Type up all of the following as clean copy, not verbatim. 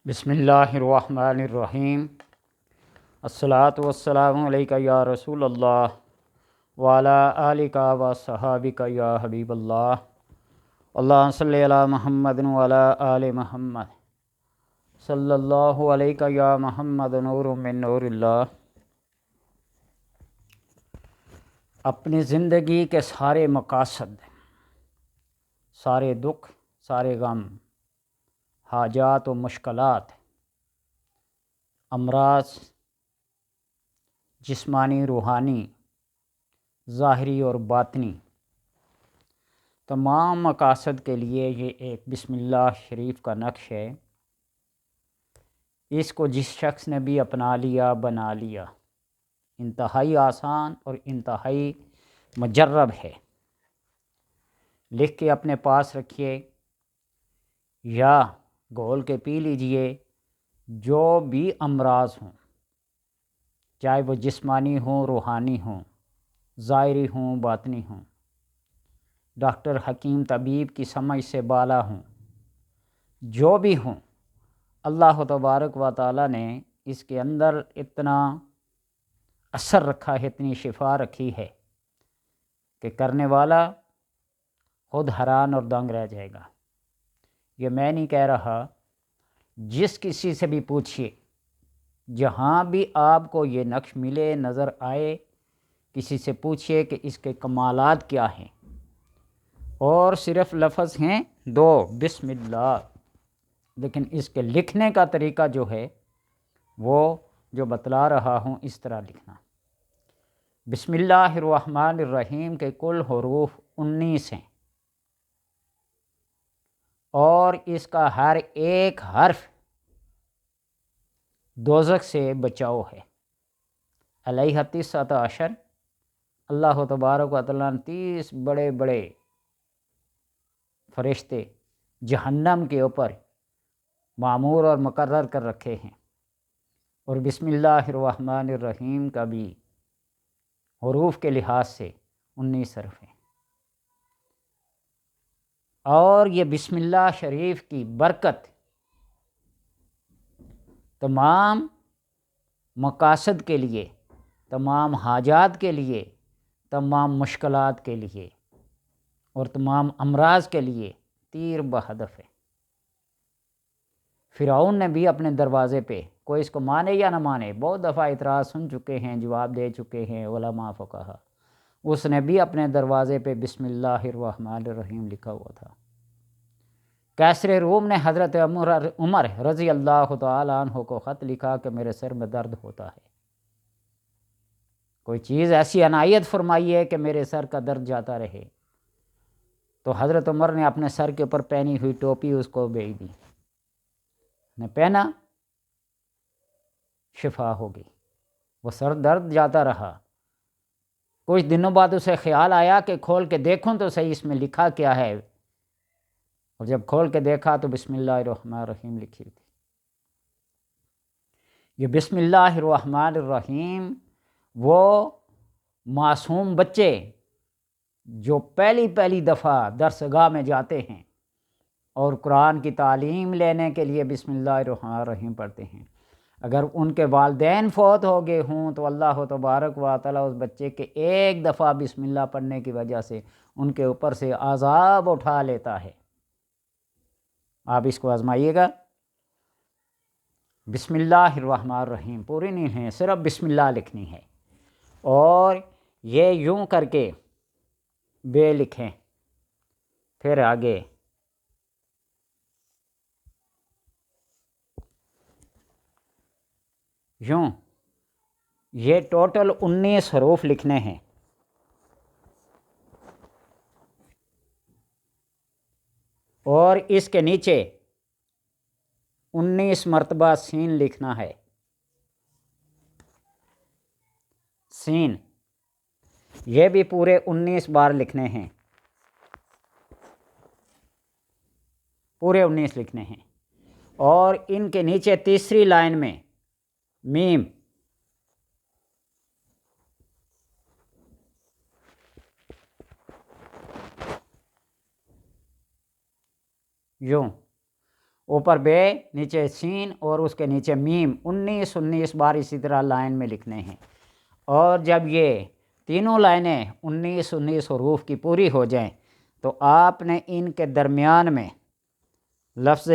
بسم اللہ الرحمن الرحیم۔ الصلاۃ والسلام علیکہ یا رسول اللہ وعلی آلکہ و صحابکہ یا حبیب اللہ۔ اللہم صلی علی محمد وعلی آل محمد صلی اللہ علیکہ یا محمد نور من نور اللہ۔ اپنی زندگی کے سارے مقاصد، سارے دکھ، سارے غم، حاجات و مشکلات، امراض جسمانی، روحانی، ظاہری اور باطنی، تمام مقاصد کے لیے یہ ایک بسم اللہ شریف کا نقش ہے۔ اس کو جس شخص نے بھی اپنا لیا، بنا لیا، انتہائی آسان اور انتہائی مجرب ہے۔ لکھ کے اپنے پاس رکھیے یا گھول کے پی لیجئے۔ جو بھی امراض ہوں، چاہے وہ جسمانی ہوں، روحانی ہوں، ظاہری ہوں، باطنی ہوں، ڈاکٹر حکیم طبیب کی سمجھ سے بالا ہوں، جو بھی ہوں، اللہ تبارک و تعالی نے اس کے اندر اتنا اثر رکھا ہے، اتنی شفا رکھی ہے کہ کرنے والا خود حیران اور دنگ رہ جائے گا۔ یہ میں نہیں کہہ رہا، جس کسی سے بھی پوچھیے، جہاں بھی آپ کو یہ نقش ملے، نظر آئے، کسی سے پوچھیے کہ اس کے کمالات کیا ہیں، اور صرف لفظ ہیں دو، بسم اللہ، لیکن اس کے لکھنے کا طریقہ جو ہے وہ جو بتلا رہا ہوں اس طرح لکھنا۔ بسم اللہ الرحمن الرحیم کے کل حروف 19 ہیں، اور اس کا ہر ایک حرف دوزخ سے بچاؤ ہے۔ علیہ 19 اللہ تبارک و تعالیٰ نے 30 بڑے بڑے فرشتے جہنم کے اوپر معمور اور مقرر کر رکھے ہیں، اور بسم اللہ الرحمن الرحیم کا بھی حروف کے لحاظ سے 19 حرف ہیں۔ اور یہ بسم اللہ شریف کی برکت تمام مقاصد کے لیے، تمام حاجات کے لیے، تمام مشکلات کے لیے اور تمام امراض کے لیے تیر بہدف ہے۔ فرعون نے بھی اپنے دروازے پہ، کوئی اس کو مانے یا نہ مانے، بہت دفعہ اعتراض سن چکے ہیں، جواب دے چکے ہیں علماء فقہا، اس نے بھی اپنے دروازے پہ بسم اللہ الرحمن الرحیم لکھا ہوا تھا۔ کیسر روم نے حضرت عمر رضی اللہ تعالیٰ عنہ کو خط لکھا کہ میرے سر میں درد ہوتا ہے، کوئی چیز ایسی عنایت فرمائیے کہ میرے سر کا درد جاتا رہے۔ تو حضرت عمر نے اپنے سر کے اوپر پہنی ہوئی ٹوپی اس کو بھیج دی، نے پہنا، شفا ہو گئی، وہ سر درد جاتا رہا۔ کچھ دنوں بعد اسے خیال آیا کہ کھول کے دیکھوں تو صحیح اس میں لکھا کیا ہے، اور جب کھول کے دیکھا تو بسم اللہ الرحمن الرحیم لکھی تھی۔ یہ بسم اللہ الرحمن الرحیم وہ معصوم بچے جو پہلی دفعہ درسگاہ میں جاتے ہیں اور قرآن کی تعلیم لینے کے لیے بسم اللہ الرحمن الرحیم پڑھتے ہیں، اگر ان کے والدین فوت ہو گئے ہوں تو اللہ تبارک و تعالیٰ اس بچے کے ایک دفعہ بسم اللہ پڑھنے کی وجہ سے ان کے اوپر سے عذاب اٹھا لیتا ہے۔ آپ اس کو آزمائیے گا۔ بسم اللہ الرحمن الرحیم پوری نہیں ہے، صرف بسم اللہ لکھنی ہے، اور یہ یوں کر کے بے لکھیں، پھر آگے یوں، یہ ٹوٹل 19 حروف لکھنے ہیں، اور اس کے نیچے 19 مرتبہ سین لکھنا ہے۔ سین یہ بھی پورے 19 بار لکھنے ہیں، پورے 19 لکھنے ہیں، اور ان کے نیچے تیسری لائن میں میم، یوں، اوپر بے، نیچے سین اور اس کے نیچے میم، 19 بار اسی طرح لائن میں لکھنے ہیں۔ اور جب یہ تینوں لائنیں 19 حروف کی پوری ہو جائیں تو آپ نے ان کے درمیان میں لفظ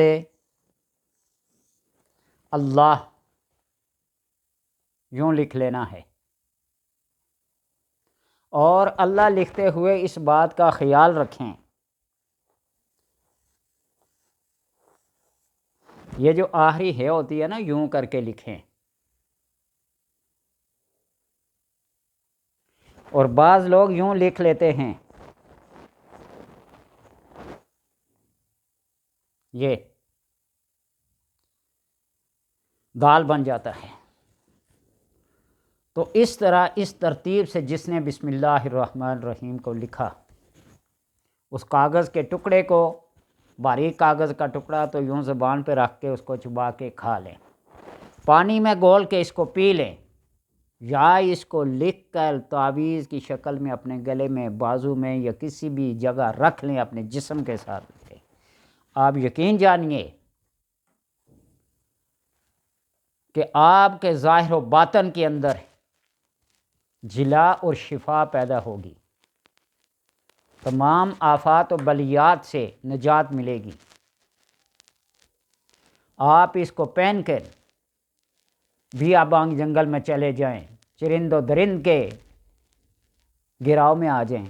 اللہ یوں لکھ لینا ہے، اور اللہ لکھتے ہوئے اس بات کا خیال رکھیں یہ جو آخری ہے ہوتی ہے نا، یوں کر کے لکھیں۔ اور بعض لوگ یوں لکھ لیتے ہیں، یہ دال بن جاتا ہے۔ تو اس طرح اس ترتیب سے جس نے بسم اللہ الرحمن الرحیم کو لکھا، اس کاغذ کے ٹکڑے کو، باریک کاغذ کا ٹکڑا، تو یوں زبان پہ رکھ کے اس کو چبا کے کھا لیں، پانی میں گول کے اس کو پی لیں، یا اس کو لکھ کر تعویذ کی شکل میں اپنے گلے میں، بازو میں، یا کسی بھی جگہ رکھ لیں، اپنے جسم کے ساتھ رکھیں۔ آپ یقین جانیے کہ آپ کے ظاہر و باطن کے اندر جلا اور شفا پیدا ہوگی، تمام آفات و بلیات سے نجات ملے گی۔ آپ اس کو پہن کر بیابان جنگل میں چلے جائیں، چرند و درند کے گراؤ میں آ جائیں،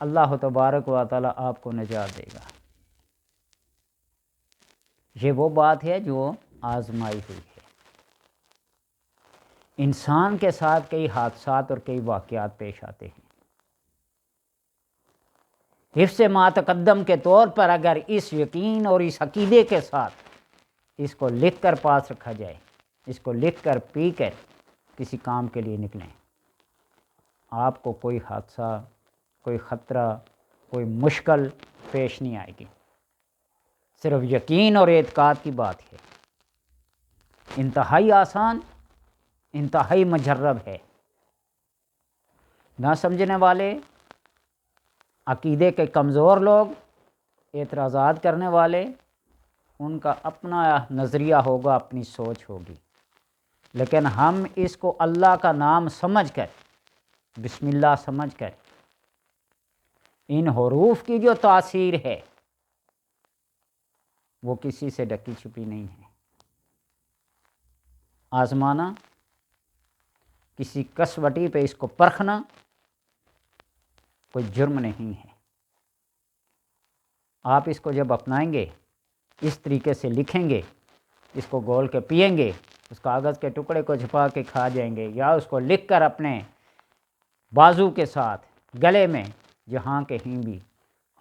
اللہ تبارک و تعالی آپ کو نجات دے گا۔ یہ وہ بات ہے جو آزمائی ہوئی ہے۔ انسان کے ساتھ کئی حادثات اور کئی واقعات پیش آتے ہیں۔ حفظ ما تقدم کے طور پر اگر اس یقین اور اس عقیدے کے ساتھ اس کو لکھ کر پاس رکھا جائے، اس کو لکھ کر پی کر کسی کام کے لیے نکلیں، آپ کو کوئی حادثہ، کوئی خطرہ، کوئی مشکل پیش نہیں آئے گی۔ صرف یقین اور اعتقاد کی بات ہے، انتہائی آسان، انتہائی مجرب ہے۔ نہ سمجھنے والے، عقیدے کے کمزور لوگ، اعتراضات کرنے والے، ان کا اپنا نظریہ ہوگا، اپنی سوچ ہوگی، لیکن ہم اس کو اللہ کا نام سمجھ کر، بسم اللہ سمجھ کر، ان حروف کی جو تاثیر ہے وہ کسی سے ڈکی چھپی نہیں ہے۔ آزمانا، کسی کسوٹی پہ اس کو پرکھنا کوئی جرم نہیں ہے۔ آپ اس کو جب اپنائیں گے، اس طریقے سے لکھیں گے، اس کو گول کے پئیں گے، اس کاغذ کے ٹکڑے کو چھپا کے کھا جائیں گے، یا اس کو لکھ کر اپنے بازو کے ساتھ، گلے میں، جہاں کہیں بھی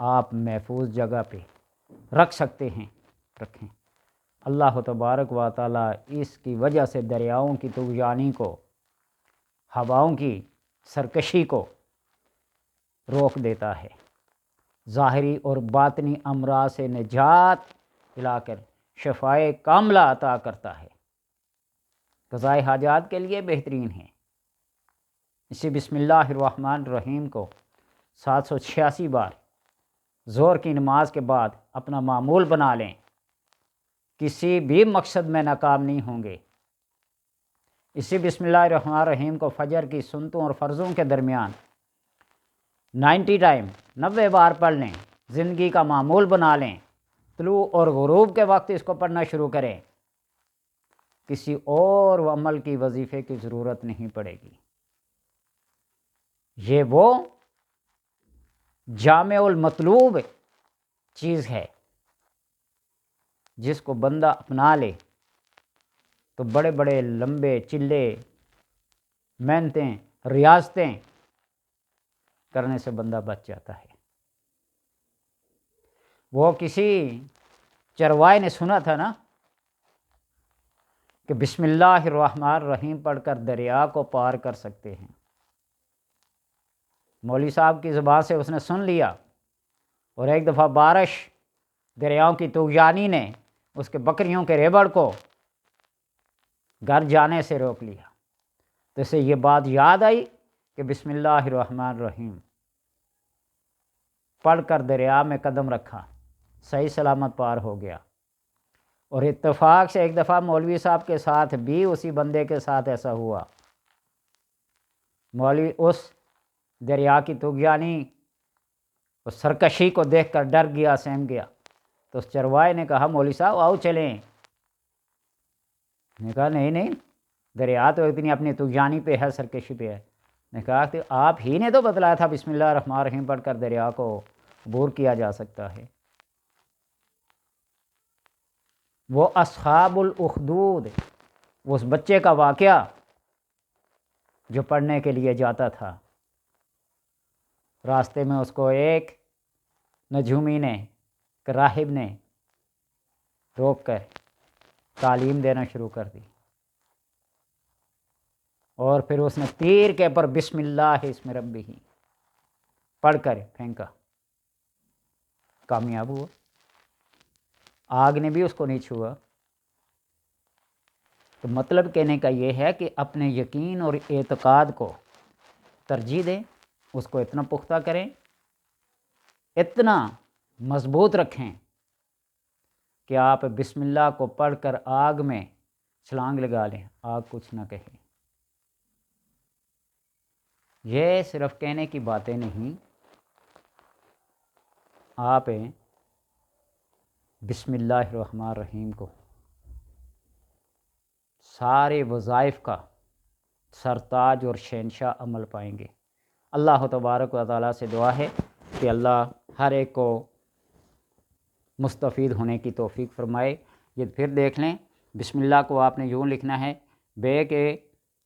آپ محفوظ جگہ پہ رکھ سکتے ہیں، رکھیں۔ اللہ تبارک و تعالی اس کی وجہ سے دریاؤں کی طغیانی کو، ہواؤں کی سرکشی کو روک دیتا ہے، ظاہری اور باطنی امراض سے نجات دلا کر شفائے کاملہ عطا کرتا ہے، قضائے حاجات کے لیے بہترین ہے۔ اسی بسم اللہ الرحمن الرحیم کو 786 بار ظہر کی نماز کے بعد اپنا معمول بنا لیں، کسی بھی مقصد میں ناکام نہیں ہوں گے۔ اسی بسم اللہ الرحمن الرحیم کو فجر کی سنتوں اور فرضوں کے درمیان 90 بار پڑھ لیں، زندگی کا معمول بنا لیں، طلوع اور غروب کے وقت اس کو پڑھنا شروع کریں، کسی اور عمل کی، وظیفے کی ضرورت نہیں پڑے گی۔ یہ وہ جامع المطلوب چیز ہے جس کو بندہ اپنا لے تو بڑے بڑے لمبے چلے، محنتیں، ریاضتیں کرنے سے بندہ بچ جاتا ہے۔ وہ کسی چروائے نے سنا تھا نا کہ بسم اللہ الرحمن الرحیم پڑھ کر دریا کو پار کر سکتے ہیں۔ مولوی صاحب کی زبان سے اس نے سن لیا، اور ایک دفعہ بارش دریاؤں کی طغیانی نے اس کے بکریوں کے ریوڑ کو گھر جانے سے روک لیا، تو اسے یہ بات یاد آئی کہ بسم اللہ الرحمن الرحیم پڑھ کر دریا میں قدم رکھا، صحیح سلامت پار ہو گیا۔ اور اتفاق سے ایک دفعہ مولوی صاحب کے ساتھ بھی اسی بندے کے ساتھ ایسا ہوا۔ مولوی اس دریا کی طغیانی اور سرکشی کو دیکھ کر ڈر گیا، سہم گیا، تو اس چروائے نے کہا مولوی صاحب آؤ چلیں۔ نے کہا نہیں نہیں، دریا تو اتنی اپنی طغیانی پہ ہے، سرکشی پہ ہے۔ نے کہا کہ آپ ہی نے تو بتلایا تھا بسم اللہ الرحمن الرحیم پڑھ کر دریا کو عبور کیا جا سکتا ہے۔ وہ اصحاب الاخدود، اس بچے کا واقعہ جو پڑھنے کے لیے جاتا تھا، راستے میں اس کو ایک نجومی نے، ایک راہب نے روک کر تعلیم دینا شروع کر دی، اور پھر اس نے تیر کے پر بسم اللہ اسم ربی پڑھ کر پھینکا، کامیاب ہوا، آگ نے بھی اس کو نہیں چھوا۔ تو مطلب کہنے کا یہ ہے کہ اپنے یقین اور اعتقاد کو ترجیح دیں، اس کو اتنا پختہ کریں، اتنا مضبوط رکھیں کہ آپ بسم اللہ کو پڑھ کر آگ میں چھلانگ لگا لیں، آگ کچھ نہ کہے۔ یہ صرف کہنے کی باتیں نہیں، آپ بسم اللہ الرحمن الرحیم کو سارے وظائف کا سرتاج اور شہنشاہ عمل پائیں گے۔ اللہ تبارک و تعالیٰ سے دعا ہے کہ اللہ ہر ایک کو مستفید ہونے کی توفیق فرمائے۔ یہ پھر دیکھ لیں، بسم اللہ کو آپ نے یوں لکھنا ہے، بے کے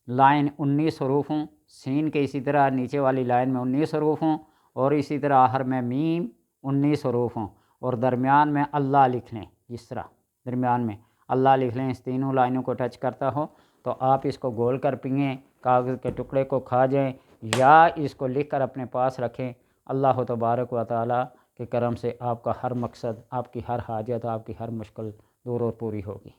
لائن 19 حروف ہوں، سین کے اسی طرح نیچے والی لائن میں 19 حروف ہوں، اور اسی طرح آخر میں میم 19 حروف ہوں، اور درمیان میں اللہ لکھ لیں، اس طرح درمیان میں اللہ لکھ لیں، اس تینوں لائنوں کو ٹچ کرتا ہو تو آپ اس کو گول کر پئیں، کاغذ کے ٹکڑے کو کھا جائیں یا اس کو لکھ کر اپنے پاس رکھیں۔ اللہ تبارک و تعالیٰ کے کرم سے آپ کا ہر مقصد، آپ کی ہر حاجت، آپ کی ہر مشکل دور اور پوری ہوگی۔